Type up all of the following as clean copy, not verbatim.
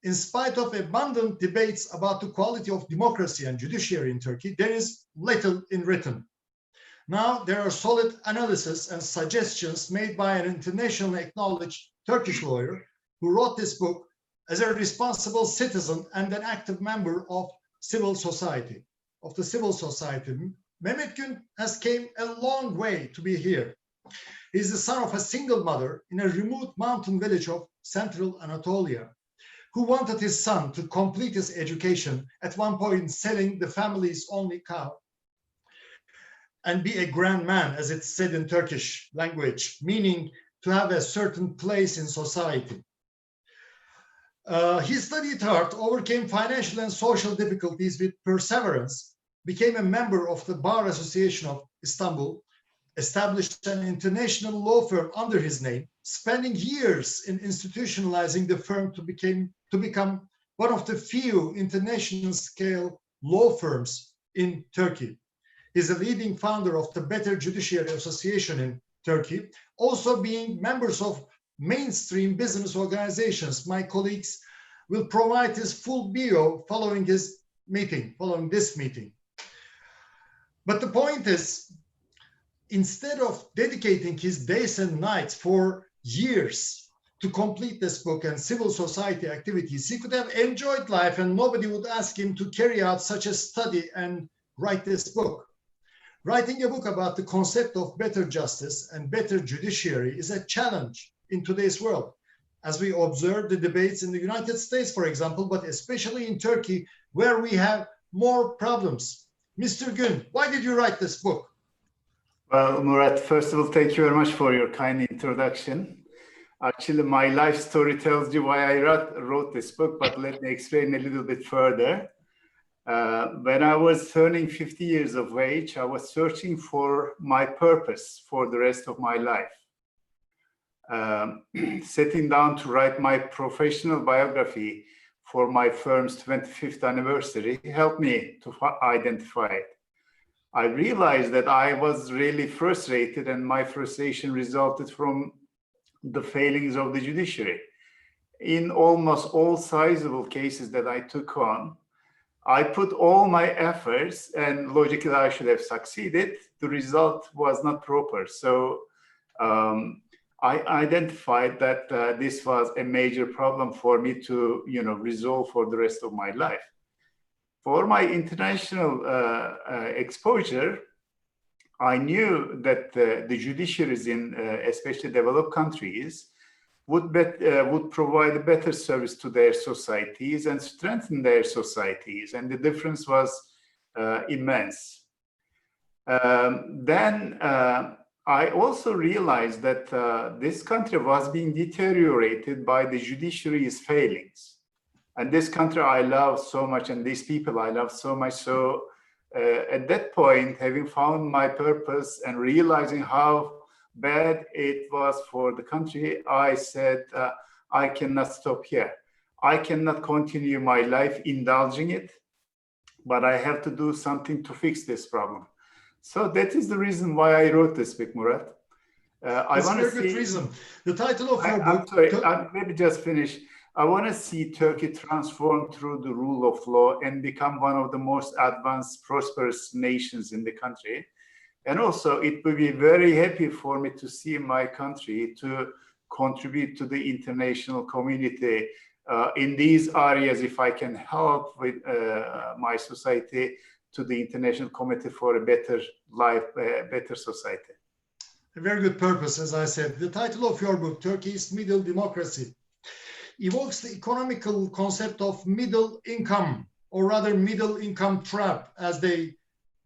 In spite of abundant debates about the quality of democracy and judiciary in Turkey, there is little in written. Now, there are solid analysis and suggestions made by an internationally acknowledged Turkish lawyer who wrote this book as a responsible citizen and an active member of civil society. Mehmet Gün has came a long way to be here. He's the son of a single mother in a remote mountain village of central Anatolia, who wanted his son to complete his education, at one point selling the family's only cow, and be a grand man, as it's said in Turkish language, meaning to have a certain place in society. He studied hard, overcame financial and social difficulties with perseverance, became a member of the Bar Association of Istanbul, established an international law firm under his name, spending years in institutionalizing the firm to become one of the few international scale law firms in Turkey. He's a leading founder of the Better Judiciary Association in Turkey, also being members of mainstream business organizations. My colleagues will provide his full bio following this meeting. But the point is, instead of dedicating his days and nights for years to complete this book and civil society activities, he could have enjoyed life and nobody would ask him to carry out such a study and write this book. Writing a book about the concept of better justice and better judiciary is a challenge in today's world, as we observe the debates in the United States, for example, but especially in Turkey, where we have more problems. Mr. Gün, why did you write this book? Well, Murat, first of all, thank you very much for your kind introduction. Actually, my life story tells you why I wrote this book, but let me explain a little bit further. When I was turning 50 years of age, I was searching for my purpose for the rest of my life. Sitting down to write my professional biography for my firm's 25th anniversary helped me to identify it. I realized that I was really frustrated, and my frustration resulted from the failings of the judiciary. In almost all sizable cases that I took on, I put all my efforts, and logically I should have succeeded. The result was not proper. So I identified that this was a major problem for me to, resolve for the rest of my life. For my international exposure, I knew that the judiciaries in especially developed countries would provide a better service to their societies and strengthen their societies, and the difference was immense. Then I also realized that this country was being deteriorated by the judiciary's failings. And this country I love so much, and these people I love so much. So at that point, having found my purpose and realizing how bad it was for the country, I said, I cannot stop here. I cannot continue my life indulging it, but I have to do something to fix this problem. So that is the reason why I wrote this book, Murat. That's a very good reason. The title of your book... I'm sorry, let me just finish. I want to see Turkey transform through the rule of law and become one of the most advanced, prosperous nations in the country. And also, it will be very happy for me to see my country to contribute to the international community in these areas, if I can help with my society to the international committee for a better life, a better society. A very good purpose, as I said. The title of your book, Turkey's Middle Democracy, evokes the economical concept of middle income, or rather middle income trap, as they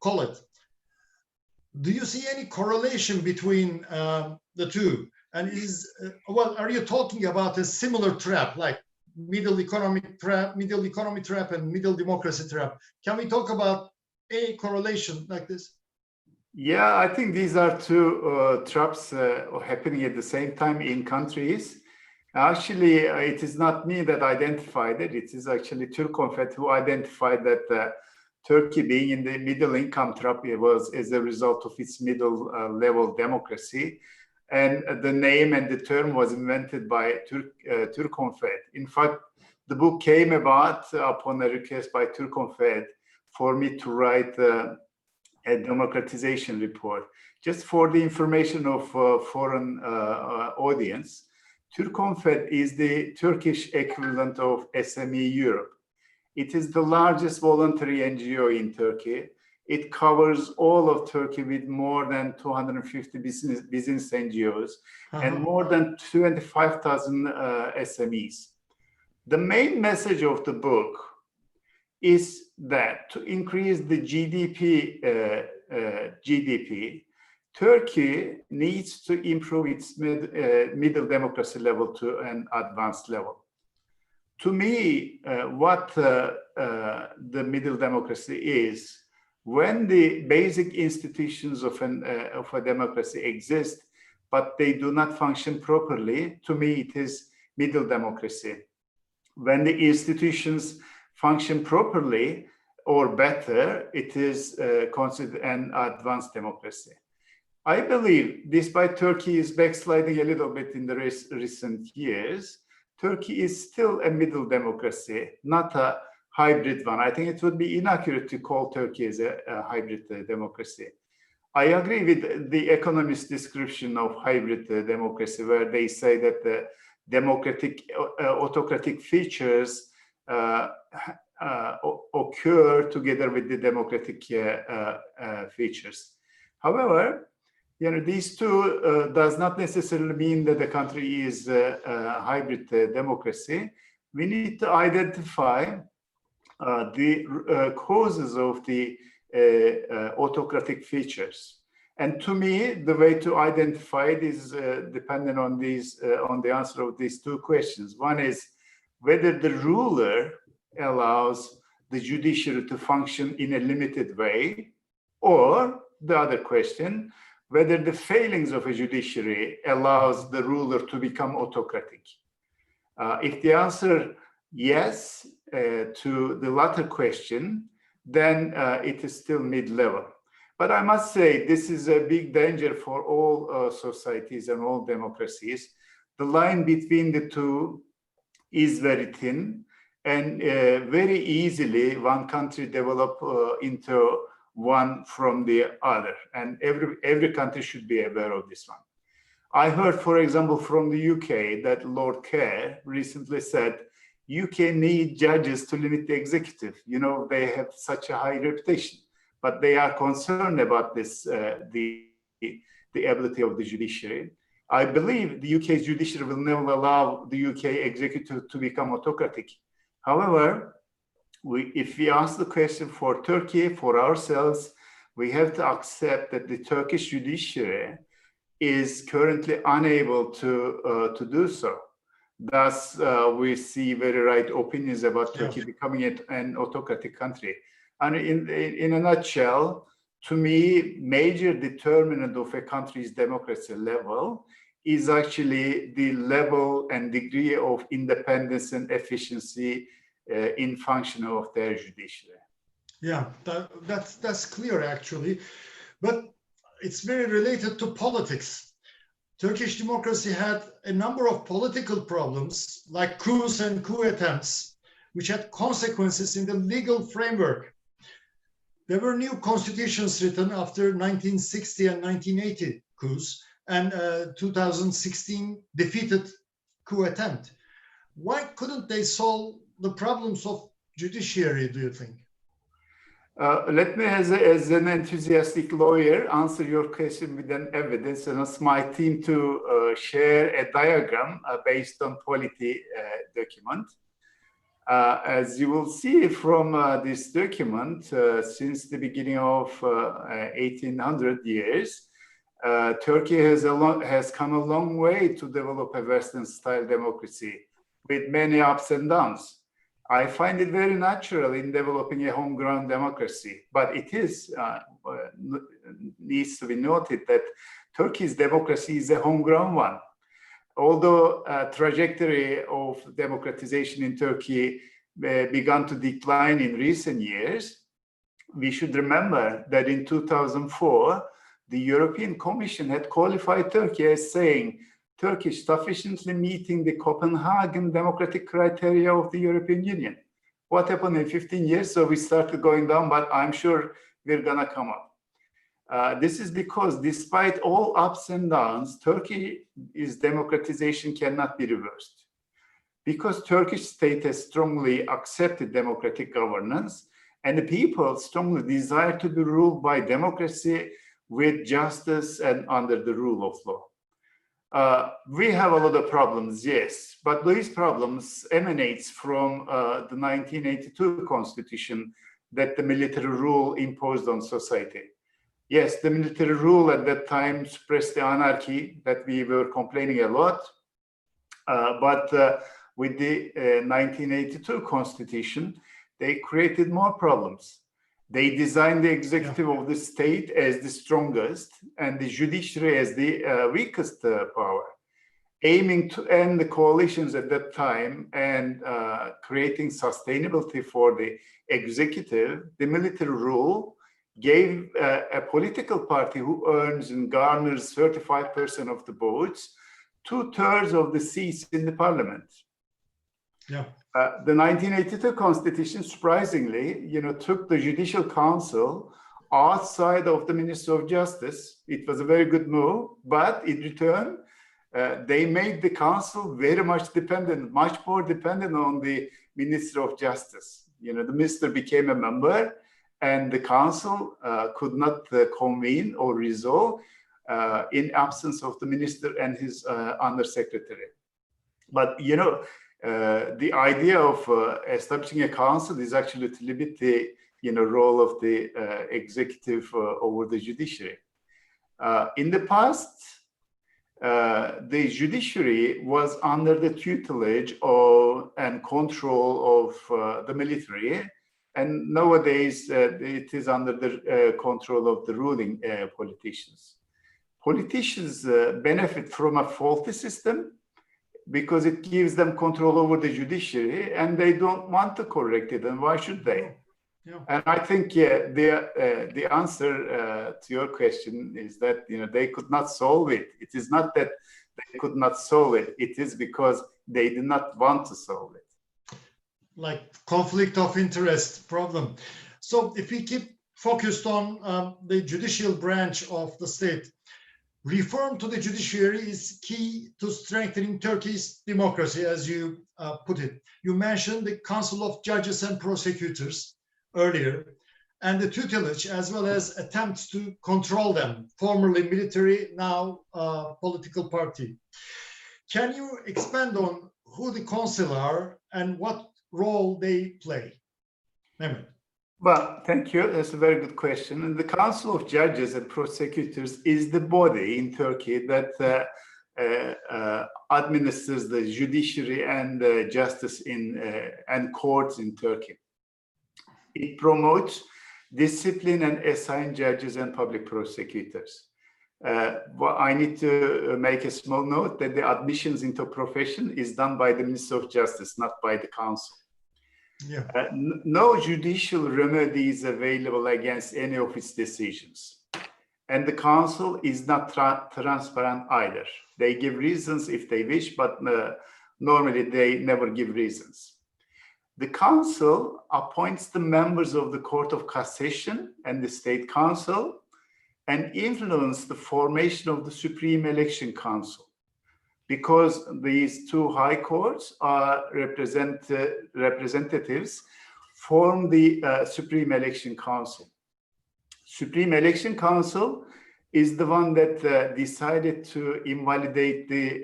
call it. Do you see any correlation between the two? And are you talking about a similar trap, like middle economy trap, and middle democracy trap? Can we talk about a correlation like this? Yeah, I think these are two traps happening at the same time in countries. Actually, it is not me that identified it. It is actually Turconfet who identified that Turkey being in the middle income trap was as a result of its middle level democracy. And the name and the term was invented by Turconfet. In fact, The book came about upon a request by Turconfed for me to write a democratization report. Just for the information of foreign audience, Turconfed is the Turkish equivalent of SME Europe. It is the largest voluntary NGO in Turkey. It covers all of Turkey with more than 250 business NGOs and more than 25,000 SMEs. The main message of the book is that to increase the GDP, Turkey needs to improve its middle democracy level to an advanced level. To me, what the middle democracy is, when the basic institutions of a democracy exist, but they do not function properly, to me it is middle democracy. When the institutions function properly or better, it is considered an advanced democracy. I believe, despite Turkey is backsliding a little bit in the recent years, Turkey is still a middle democracy, not a hybrid one. I think it would be inaccurate to call Turkey as a hybrid democracy. I agree with the economist description of hybrid democracy, where they say that the autocratic features occur together with the democratic features. However, these two does not necessarily mean that the country is a hybrid democracy. We need to identify the causes of the autocratic features. And to me, the way to identify it is dependent on the answer of these two questions. One is whether the ruler allows the judiciary to function in a limited way, or the other question, whether the failings of a judiciary allows the ruler to become autocratic. If the answer yes to the latter question, then it is still mid-level. But I must say, this is a big danger for all societies and all democracies. The line between the two is very thin, and very easily one country develop into one from the other. And every country should be aware of this one. I heard, for example, from the UK that Lord Kerr recently said, UK need judges to limit the executive. They have such a high reputation, but they are concerned about this, the ability of the judiciary. I believe the UK's judiciary will never allow the UK executive to become autocratic. However, if we ask the question for Turkey, for ourselves, we have to accept that the Turkish judiciary is currently unable to do so. Thus, we see very right opinions about Turkey becoming an autocratic country. And in a nutshell, to me, major determinant of a country's democracy level is actually the level and degree of independence and efficiency in function of their judiciary. Yeah, that's clear actually, but it's very related to politics. Turkish democracy had a number of political problems, like coups and coup attempts, which had consequences in the legal framework. There were new constitutions written after 1960 and 1980 coups, and 2016 defeated coup attempt. Why couldn't they solve the problems of judiciary, do you think? Let me, as an enthusiastic lawyer, answer your question with an evidence and ask my team to share a diagram based on polity document. As you will see from this document, since the beginning of 1800 years, Turkey has come a long way to develop a Western-style democracy with many ups and downs. I find it very natural in developing a homegrown democracy, but it is needs to be noted that Turkey's democracy is a homegrown one. Although trajectory of democratization in Turkey began to decline in recent years, we should remember that in 2004, the European Commission had qualified Turkey as saying Turkey sufficiently meeting the Copenhagen democratic criteria of the European Union. What happened in 15 years? So we started going down, but I'm sure we're gonna come up. This is because despite all ups and downs, Turkey's democratization cannot be reversed. Because Turkish state has strongly accepted democratic governance, and the people strongly desire to be ruled by democracy with justice and under the rule of law. We have a lot of problems, yes, but these problems emanates from the 1982 constitution that the military rule imposed on society. Yes, the military rule at that time suppressed the anarchy that we were complaining a lot, but with the 1982 constitution, they created more problems. They designed the executive of the state as the strongest and the judiciary as the weakest power, aiming to end the coalitions at that time and creating sustainability for the executive. The military rule gave a political party who earns and garners 35% of the votes, 2/3 of the seats in the parliament. Yeah. The 1982 constitution, surprisingly, took the judicial council outside of the Minister of Justice. It was a very good move, but in return, they made the council very much dependent, much more dependent on the Minister of Justice. The minister became a member, and the council could not convene or resolve in absence of the minister and his undersecretary. But the idea of establishing a council is actually to limit the role of the executive over the judiciary. In the past, the judiciary was under the tutelage and control of the military, and nowadays it is under the control of the ruling politicians. Politicians benefit from a faulty system because it gives them control over the judiciary, and they don't want to correct it. And why should they? Yeah. And I think the answer to your question is that they could not solve it. It is not that they could not solve it. It is because they did not want to solve it. Like conflict of interest problem. So if we keep focused on the judicial branch of the state, reform to the judiciary is key to strengthening Turkey's democracy, as you put it. You mentioned the Council of Judges and Prosecutors earlier, and the tutelage, as well as attempts to control them, formerly military, now political party. Can you expand on who the council are and what role they play? Mehmet. Well, thank you. That's a very good question. And the Council of Judges and Prosecutors is the body in Turkey that administers the judiciary and justice and courts in Turkey. It promotes discipline and assigns judges and public prosecutors. Well, I need to make a small note that the admissions into profession is done by the Minister of Justice, not by the Council. Yeah. No judicial remedy is available against any of its decisions. And the council is not transparent either. They give reasons if they wish, but normally they never give reasons. The council appoints the members of the Court of Cassation and the State Council and influence the formation of the Supreme Election Council, because these two high courts are representatives form the Supreme Election Council. Supreme Election Council is the one that decided to invalidate the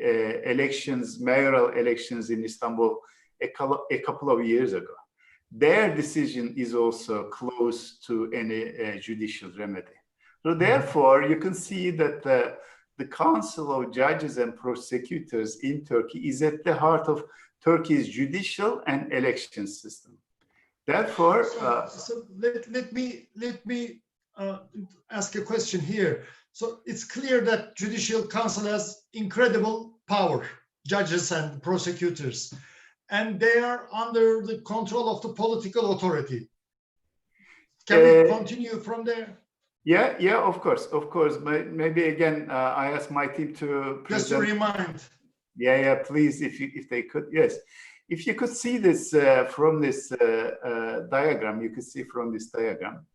mayoral elections in Istanbul a couple of years ago. Their decision is also close to any judicial remedy. So therefore, you can see that the Council of Judges and Prosecutors in Turkey is at the heart of Turkey's judicial and election system. Therefore, so let me ask a question here. So it's clear that Judicial Council has incredible power, judges and prosecutors, and they are under the control of the political authority. Can we continue from there? Yeah, of course. Maybe again, I ask my team to Just to present. remind. Yeah, please, if they could, yes. If you could see this from this diagram, you could see from this diagram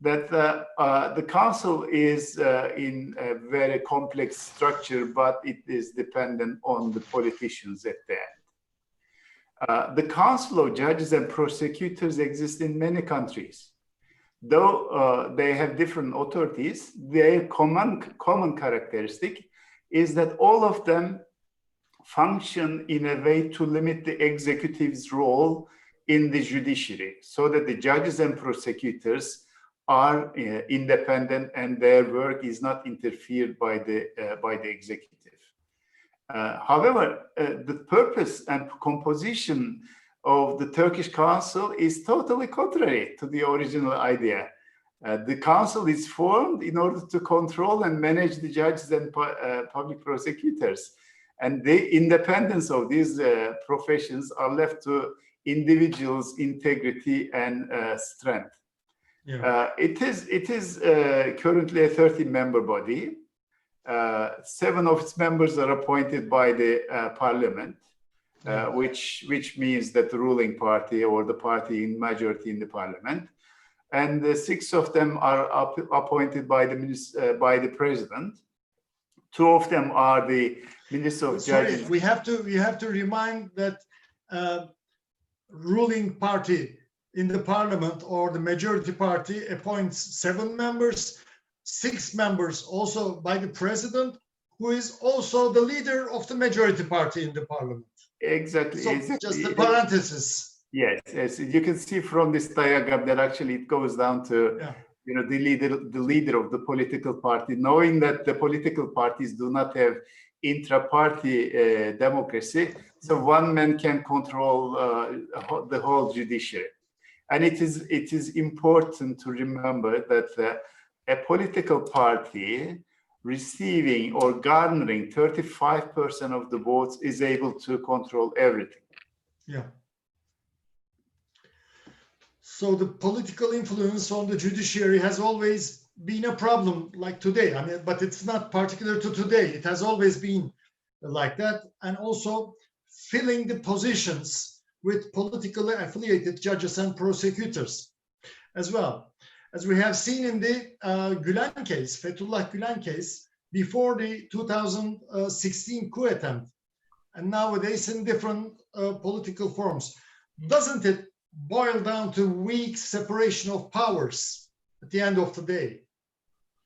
that the council is in a very complex structure, but it is dependent on the politicians at the end. The Council of Judges and Prosecutors exists in many countries. Though they have different authorities, their common characteristic is that all of them function in a way to limit the executive's role in the judiciary, so that the judges and prosecutors are independent and their work is not interfered by the executive. However, the purpose and composition of the Turkish Council is totally contrary to the original idea. The council is formed in order to control and manage the judges and public prosecutors. And the independence of these professions are left to individuals' integrity and strength. Yeah. It is currently a 30-member body. 7 of its members are appointed by the parliament, which means that the ruling party or the party in majority in the parliament, and 6 of them are appointed by the president. 2 of them are the minister of judges. We have to remind that ruling party in the parliament or the majority party appoints 7 members, 6 members also by the president, who is also the leader of the majority party in the parliament. Exactly. So exactly. Just the parenthesis. Yes. You can see from this diagram that actually it goes down to the leader of the political party, knowing that the political parties do not have intra-party democracy, so one man can control the whole judiciary. And it is important to remember that a political party receiving or garnering 35% of the votes is able to control everything. Yeah. So the political influence on the judiciary has always been a problem, like today. I mean, but it's not particular to today. It has always been like that. And also filling the positions with politically affiliated judges and prosecutors as well. As we have seen in the Gülen case, Fethullah Gülen case, before the 2016 coup attempt, and nowadays in different political forms. Doesn't it boil down to weak separation of powers at the end of the day?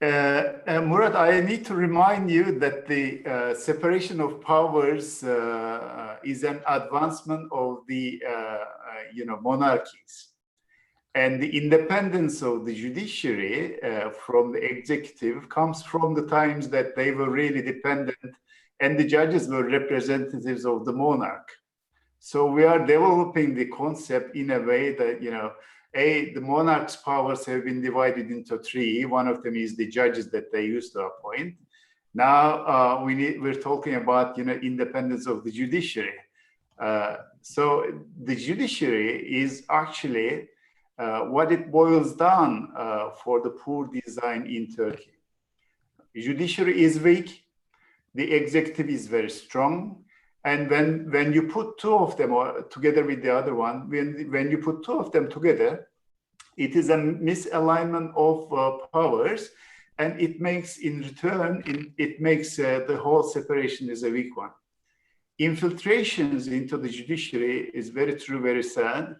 Murat, I need to remind you that the separation of powers is an advancement of the monarchies, and the independence of the judiciary from the executive comes from the times that they were really dependent, and the judges were representatives of the monarch. So we are developing the concept in a way that the monarch's powers have been divided into 3. One of them is the judges that they used to appoint. Now we're talking about independence of the judiciary. So the judiciary is actually what it boils down for the poor design in Turkey. Judiciary is weak, the executive is very strong, and when you put 2 of them together with the other one, when you put 2 of them together, it is a misalignment of powers, and it makes in return, it makes the whole separation is a weak one. Infiltrations into the judiciary is very true, very sad,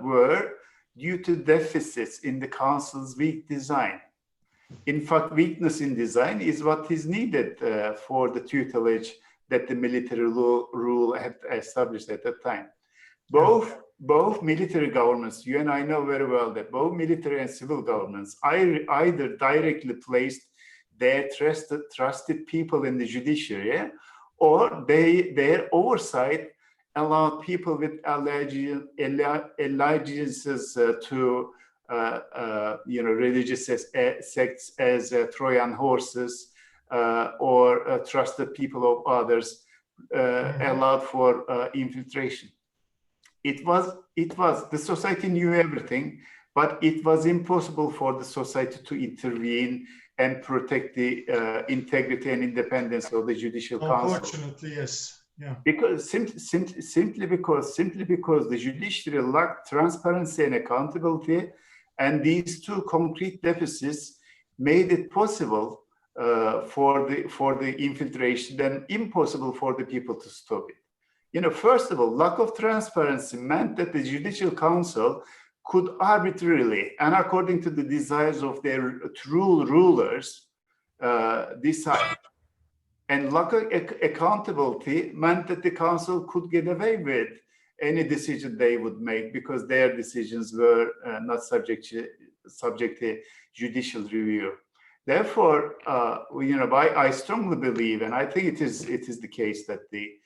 were due to deficits in the council's weak design. In fact, weakness in design is what is needed for the tutelage that the military rule had established at that time. Both military governments, you and I know very well that both military and civil governments either directly placed their trusted people in the judiciary, or their oversight allowed people with allegiances to religious sects as Trojan horses or trusted people of others allowed for infiltration. It was the society knew everything, but it was impossible for the society to intervene and protect the integrity and independence of the Judicial Council. Unfortunately, yes. Yeah. Because simply because the judiciary lacked transparency and accountability, and these two concrete deficits made it possible for the infiltration and impossible for the people to stop it. You know, first of all, lack of transparency meant that the Judicial Council could arbitrarily and according to the desires of their true rulers decide. And lack of accountability meant that the council could get away with any decision they would make because their decisions were not subject to judicial review. Therefore, you know, I strongly believe, and I think it is the case that the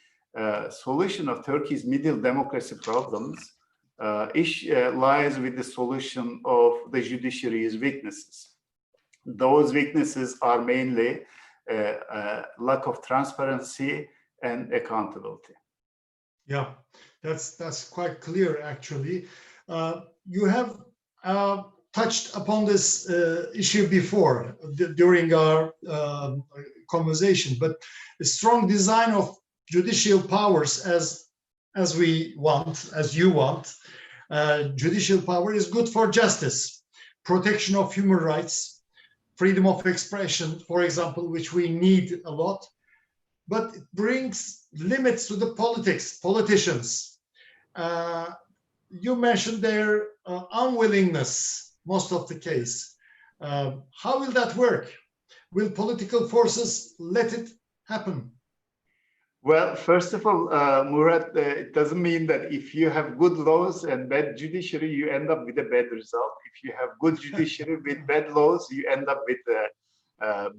solution of Turkey's middle democracy problems lies with the solution of the judiciary's weaknesses. Those weaknesses are mainly lack of transparency and accountability. Yeah, that's quite clear, actually. You have touched upon this issue before during our conversation, but a strong design of judicial powers as we want, as you want, judicial power is good for justice, protection of human rights, freedom of expression, for example, which we need a lot, but it brings limits to the politicians. You mentioned their unwillingness, most of the case. How will that work? Will political forces let it happen? Well, first of all, Murat, it doesn't mean that if you have good laws and bad judiciary, you end up with a bad result. If you have good judiciary with bad laws, you end up with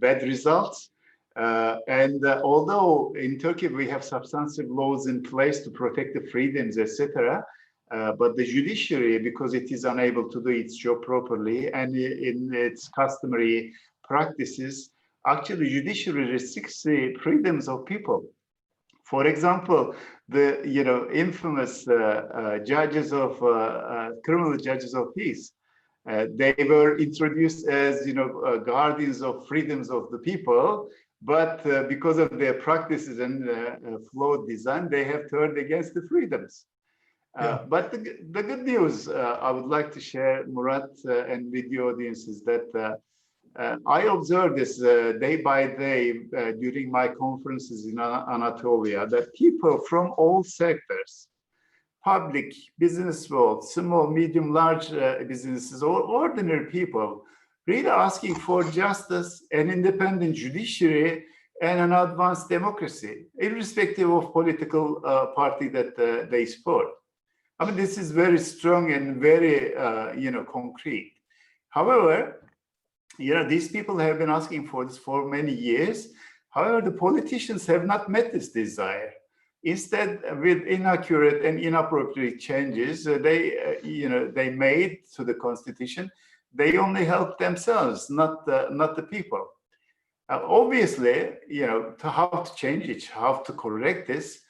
bad results. And although in Turkey we have substantive laws in place to protect the freedoms, etc., but the judiciary, because it is unable to do its job properly and in its customary practices, actually judiciary restricts the freedoms of people. For example, the infamous judges of criminal judges of peace, they were introduced as guardians of freedoms of the people, but because of their practices and flawed design, they have turned against the freedoms. But the good news I would like to share, Murat, and with the audience is that I observed this day by day during my conferences in Anatolia, that people from all sectors, public, business world, small, medium, large businesses, or ordinary people, really asking for justice, an independent judiciary, and an advanced democracy, irrespective of political party that they support. I mean, this is very strong and very, concrete. However, these people have been asking for this for many years. However, the politicians have not met this desire. Instead, with inaccurate and inappropriate changes they made to the constitution, they only help themselves, not the people. Obviously, how to change it, how to correct this,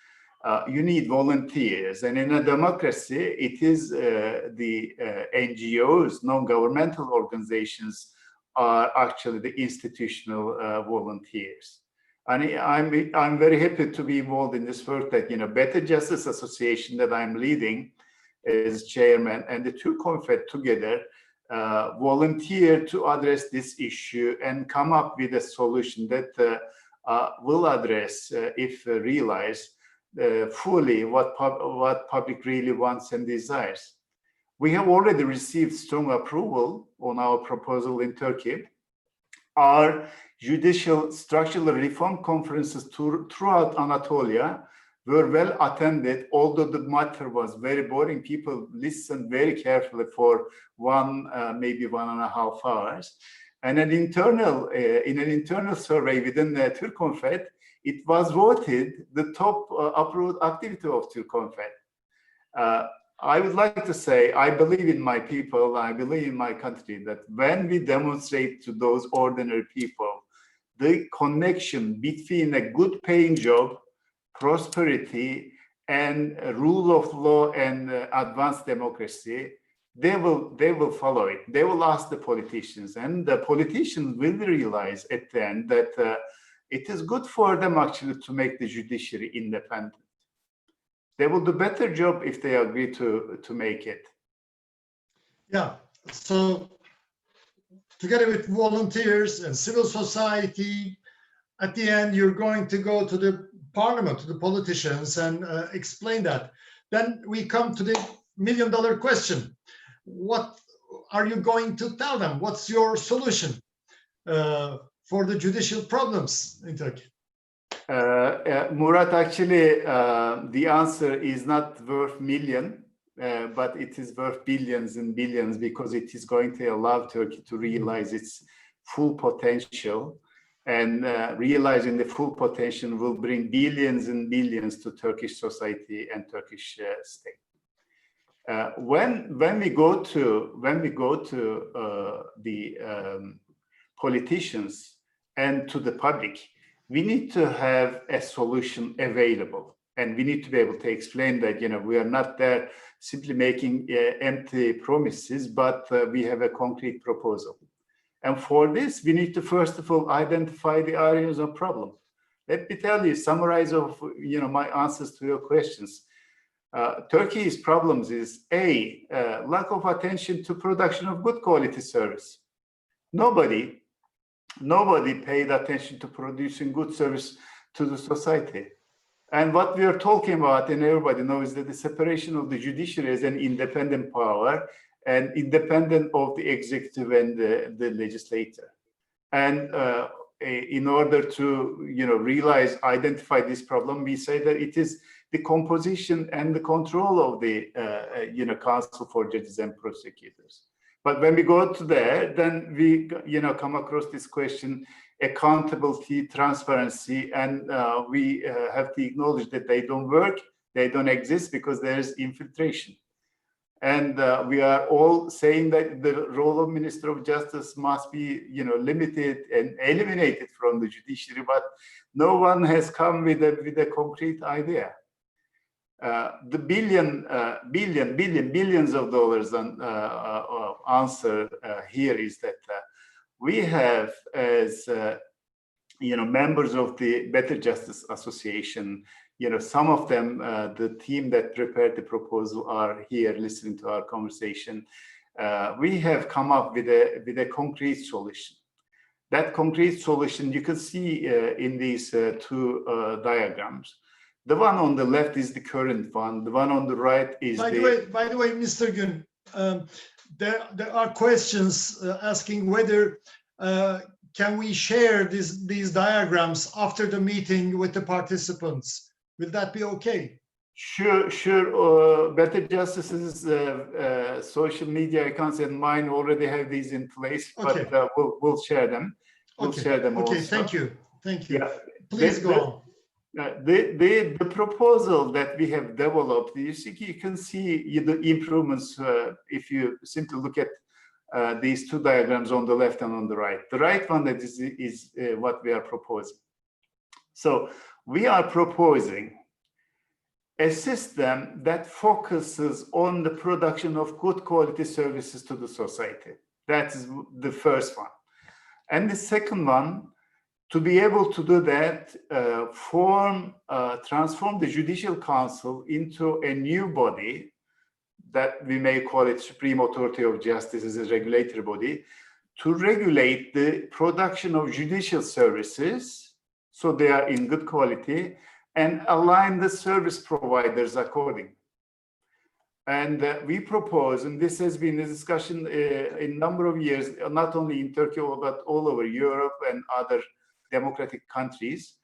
you need volunteers. And in a democracy, it is the NGOs, non-governmental organizations, are actually the institutional volunteers. And I'm very happy to be involved in this work that, Better Justice Association that I'm leading as chairman, and the two confed together volunteer to address this issue and come up with a solution that will address, if realized, fully what public really wants and desires. We have already received strong approval on our proposal in Turkey. Our judicial structural reform conferences throughout Anatolia were well attended, although the matter was very boring. People listened very carefully for maybe 1.5 hours. And in an internal survey within the Turkconfed, it was voted the top approved activity of Turkconfed. I would like to say, I believe in my people, I believe in my country, that when we demonstrate to those ordinary people the connection between a good paying job, prosperity, and rule of law and advanced democracy, they will follow it. They will ask the politicians, and the politicians will realize at the end that it is good for them actually to make the judiciary independent. They will do better job if they agree to make it. Yeah. So together with volunteers and civil society, at the end, you're going to go to the parliament, to the politicians, and explain that. Then we come to the million-dollar question. What are you going to tell them? What's your solution for the judicial problems in Turkey? Murat, actually, the answer is not worth million, but it is worth billions and billions, because it is going to allow Turkey to realize its full potential. And realizing the full potential will bring billions and billions to Turkish society and Turkish state. When we go to the politicians and to the public, we need to have a solution available, and we need to be able to explain that we are not there simply making empty promises, but we have a concrete proposal. And for this, we need to first of all identify the areas of problem. Let me tell you, summarize of my answers to your questions. Turkey's problems is A, lack of attention to production of good quality service. Nobody paid attention to producing good service to the society. And what we are talking about, and everybody knows, that the separation of the judiciary as an independent power and independent of the executive and the legislature. And in order to identify this problem, we say that it is the composition and the control of the Council for Judges and Prosecutors. But when we go to there, then we come across this question: accountability, transparency, and we have to acknowledge that they don't work, they don't exist, because there is infiltration. And we are all saying that the role of Minister of Justice must be, limited and eliminated from the judiciary, but no one has come with a concrete idea. The billions of dollars answer here is that we have, as members of the Better Justice Association, some of them, the team that prepared the proposal, are here listening to our conversation. We have come up with a concrete solution. That concrete solution you can see in these two diagrams. The one on the left is the current one. The one on the right is By the way, Mr. Gün, there are questions asking whether can we share these diagrams after the meeting with the participants? Will that be okay? Sure. Better Justice's social media accounts and mine already have these in place, okay. But we'll share them. We'll share them also. Okay, thank you. Yeah. Please go on. The proposal that we have developed, you can see the improvements if you simply look at these two diagrams on the left and on the right. The right one that is what we are proposing. So we are proposing a system that focuses on the production of good quality services to the society. That is the first one. And the second one, to be able to do that, transform the Judicial Council into a new body that we may call it Supreme Authority of Justice, as a regulatory body, to regulate the production of judicial services so they are in good quality, and align the service providers accordingly. And we propose, and this has been a discussion in a number of years, not only in Turkey, but all over Europe and other democratic countries,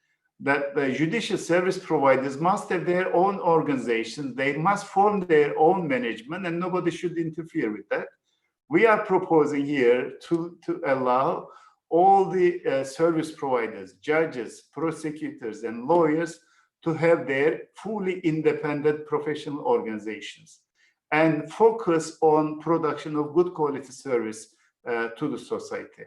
that the judicial service providers must have their own organizations, they must form their own management, and nobody should interfere with that. We are proposing here to allow all the service providers, judges, prosecutors, and lawyers to have their fully independent professional organizations and focus on production of good quality service to the society.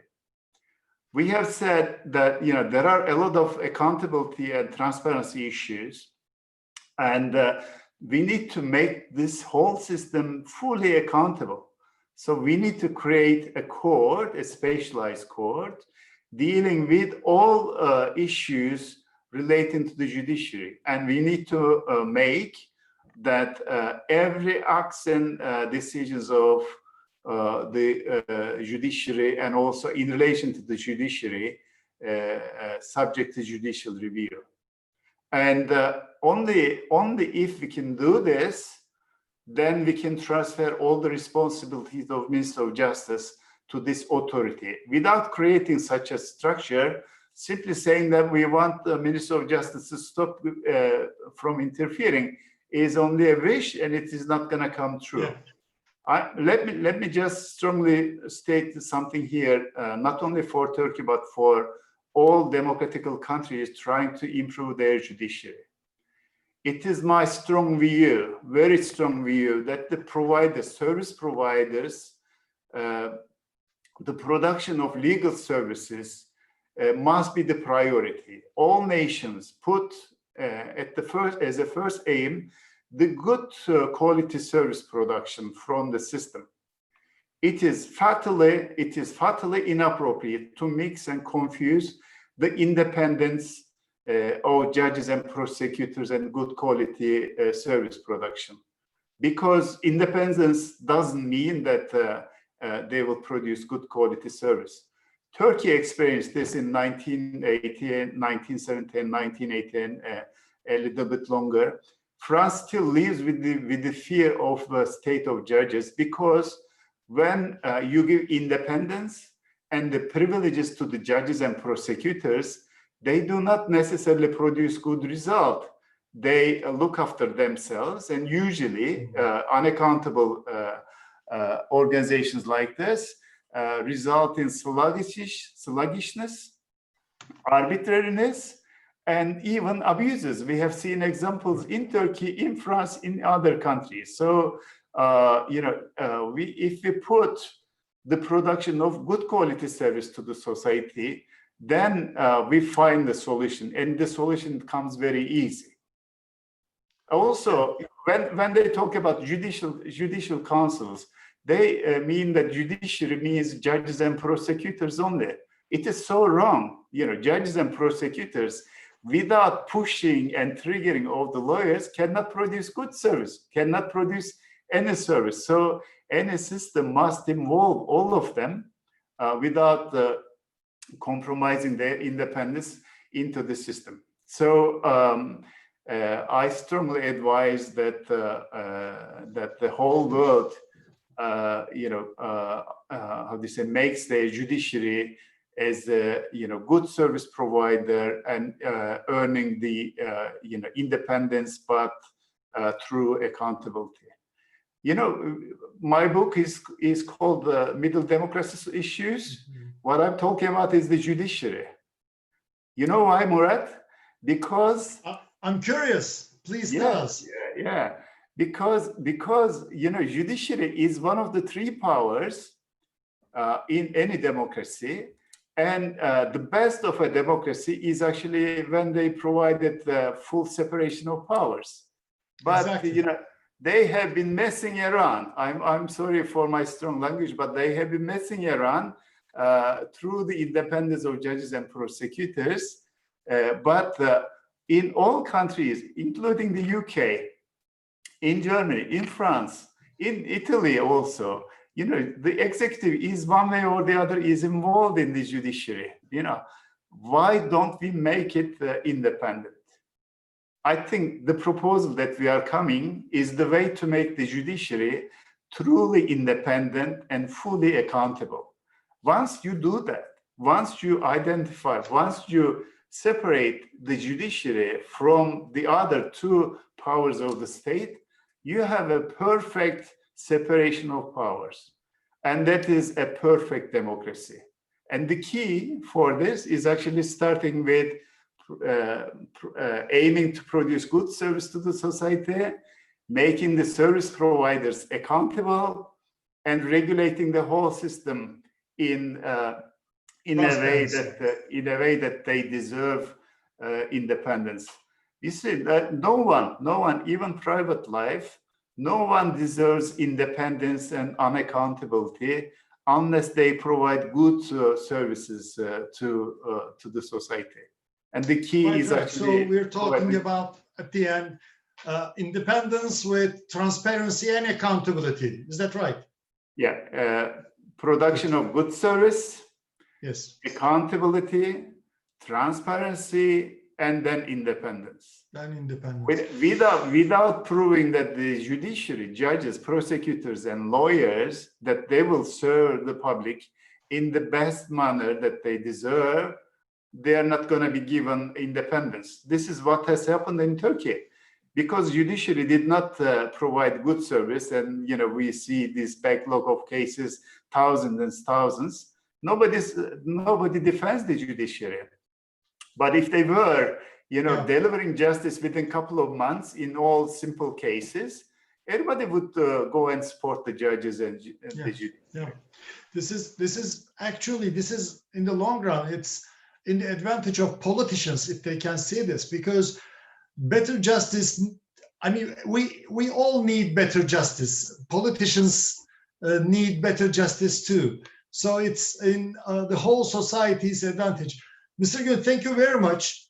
We have said that there are a lot of accountability and transparency issues, and we need to make this whole system fully accountable. So we need to create a court, a specialized court, dealing with all issues relating to the judiciary. And we need to make that every acts and decisions of the judiciary, and also in relation to the judiciary, subject to judicial review. And only if we can do this, then we can transfer all the responsibilities of Minister of Justice to this authority without creating such a structure. Simply saying that we want the Minister of Justice to stop from interfering is only a wish, and it is not going to come true. Yeah. Let me just strongly state something here, not only for Turkey, but for all democratic countries trying to improve their judiciary. It is my strong view, very strong view, that the service providers, the production of legal services must be the priority. All nations put as a first aim the good quality service production from the system. It is fatally inappropriate to mix and confuse the independence of judges and prosecutors and good quality service production, because independence doesn't mean that they will produce good quality service. Turkey experienced this in 1980, 1970, and 1980, a little bit longer. France still lives with the fear of the state of judges, because when you give independence and the privileges to the judges and prosecutors, they do not necessarily produce good result. They look after themselves, and usually unaccountable organizations like this result in sluggishness, arbitrariness, and even abuses. We have seen examples in Turkey, in France, in other countries. So, if we put the production of good quality service to the society, then we find the solution, and the solution comes very easy. Also, when they talk about judicial councils, they mean that judiciary means judges and prosecutors only. It is so wrong. Judges and prosecutors, without pushing and triggering of the lawyers, cannot produce good service, cannot produce any service. So any system must involve all of them without compromising their independence into the system. So I strongly advise that that the whole world, makes the judiciary as a good service provider and earning the independence, but through accountability. My book is called Middle Democracy Issues. What I'm talking about is the judiciary. You know why, Murat? Because I'm curious. Please tell us. Yeah. Because judiciary is one of the three powers in any democracy, and the best of a democracy is actually when they provided the full separation of powers. But exactly. They have been messing around. I'm sorry for my strong language, but they have been messing around through the independence of judges and prosecutors. But in all countries, including the UK, in Germany, in France, in Italy also, the executive is one way or the other is involved in the judiciary. Why don't we make it independent? I think the proposal that we are coming is the way to make the judiciary truly independent and fully accountable. Once you do that, once you identify, once you separate the judiciary from the other two powers of the state, you have a perfect separation of powers. And that is a perfect democracy. And the key for this is actually starting with aiming to produce good service to the society, making the service providers accountable, and regulating the whole system in a way that they deserve independence. You see that no one, even private life, no one deserves independence and unaccountability unless they provide good services to the society. And the key Right, is right. actually. So we're talking about, at the end, independence with transparency and accountability. Is that right? Yeah, production of good service, yes, accountability, transparency, and then independence. and independence. Without proving that the judiciary, judges, prosecutors, and lawyers, that they will serve the public in the best manner that they deserve, they are not going to be given independence. This is what has happened in Turkey. Because judiciary did not provide good service, and we see this backlog of cases, thousands and thousands. Nobody defends the judiciary. But if they were, delivering justice within a couple of months in all simple cases, everybody would go and support the judges and the judiciary. Yeah. This is actually in the long run, it's in the advantage of politicians if they can see this, because better justice, I mean, we all need better justice. Politicians need better justice too. So it's in the whole society's advantage. Mr. Gün, thank you very much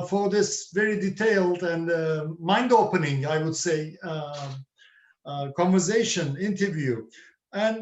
for this very detailed and mind-opening, I would say, conversation, interview. And